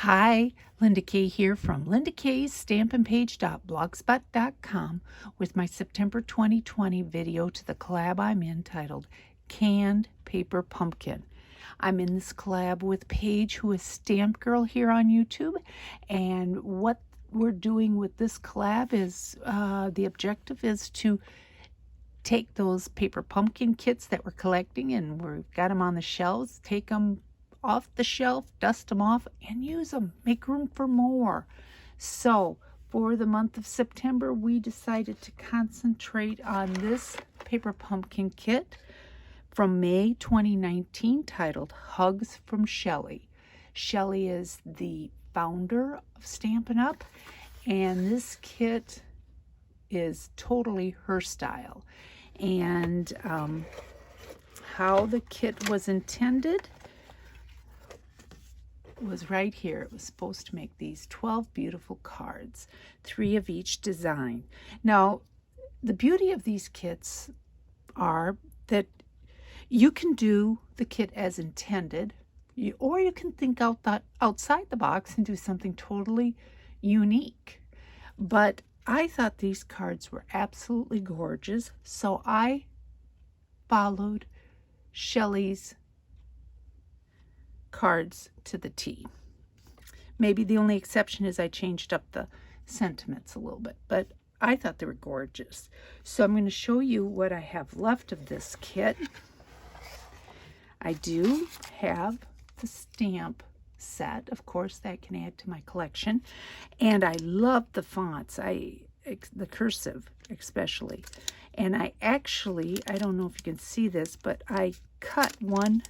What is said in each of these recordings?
Hi, Linda Kay here from Linda Kay's stampinpage.blogspot.com with my September 2020 video to the collab I'm in titled Canned Paper Pumpkin. I'm in this collab with Paige, who is Stmpgrl here on YouTube, and what we're doing with this collab is the objective is to take those paper pumpkin kits that we're collecting, and we've got them on the shelves, take them off the shelf, dust them off, and use them. Make room for more. So for the month of September, we decided to concentrate on this paper pumpkin kit from May 2019 titled Hugs from Shelly. Shelly is the founder of Stampin' Up, and this kit is totally her style. And how the kit was intended was right here. It was supposed to make these 12 beautiful cards, 3 of each design. Now, the beauty of these kits are that you can do the kit as intended, or you can think outside the box and do something totally unique. But I thought these cards were absolutely gorgeous, so I followed Shelly's cards to the T. Maybe the only exception is I changed up the sentiments a little bit, but I thought they were gorgeous. So I'm going to show you what I have left of this kit. I do have the stamp set, of course, that I can add to my collection, and I love the fonts, the cursive especially. And I don't know if you can see this, but I cut one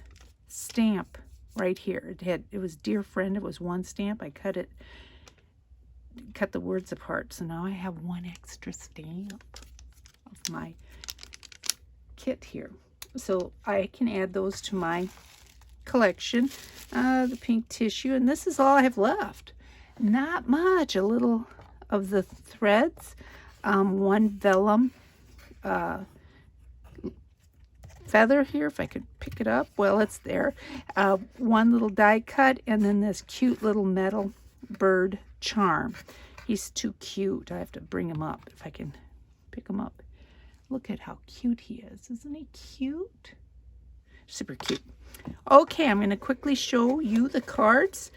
stamp right here. It was Dear Friend. It was one stamp. I cut the words apart. So now I have one extra stamp of my kit here. So I can add those to my collection. The pink tissue, and this is all I have left. Not much. A little of the threads. One vellum feather here, if I could pick it up. Well, it's there. One little die cut, and then this cute little metal bird charm. He's too cute. I have to bring him up if I can pick him up. Look at how cute he is. Isn't he cute? Super cute. Okay, I'm going to quickly show you the cards.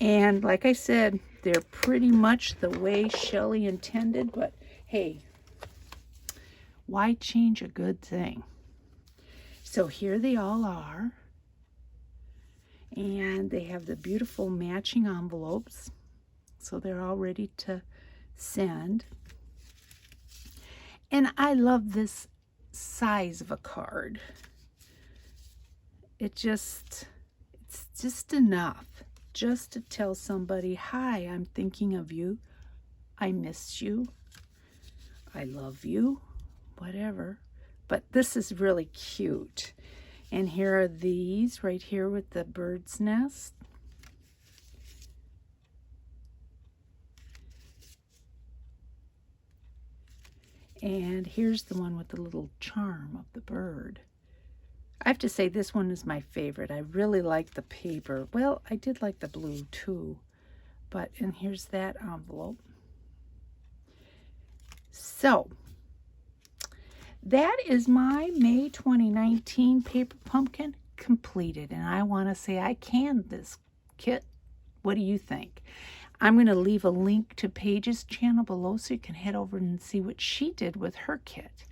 And like I said, they're pretty much the way Shelly intended, but hey, why change a good thing? So here they all are, and they have the beautiful matching envelopes, so they're all ready to send. And I love this size of a card. It's just enough just to tell somebody, hi, I'm thinking of you, I miss you, I love you, whatever. But this is really cute. And here are these right here with the bird's nest. And here's the one with the little charm of the bird. I have to say this one is my favorite. I really like the paper. Well, I did like the blue too. And here's that envelope. So that is my May 2019 paper pumpkin completed, and I want to say I canned this kit. What do you think? I'm going to leave a link to Paige's channel below so you can head over and see what she did with her kit,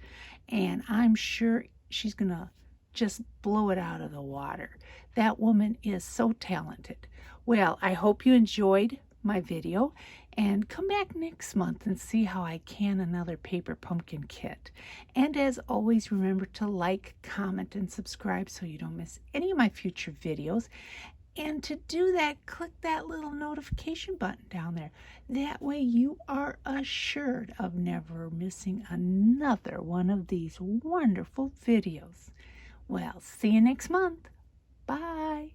and I'm sure she's going to just blow it out of the water. That woman is so talented. Well, I hope you enjoyed my video, and come back next month and see how I can another paper pumpkin kit. And as always, remember to like, comment, and subscribe so you don't miss any of my future videos. And to do that, click that little notification button down there. That way you are assured of never missing another one of these wonderful videos. Well, see you next month. Bye.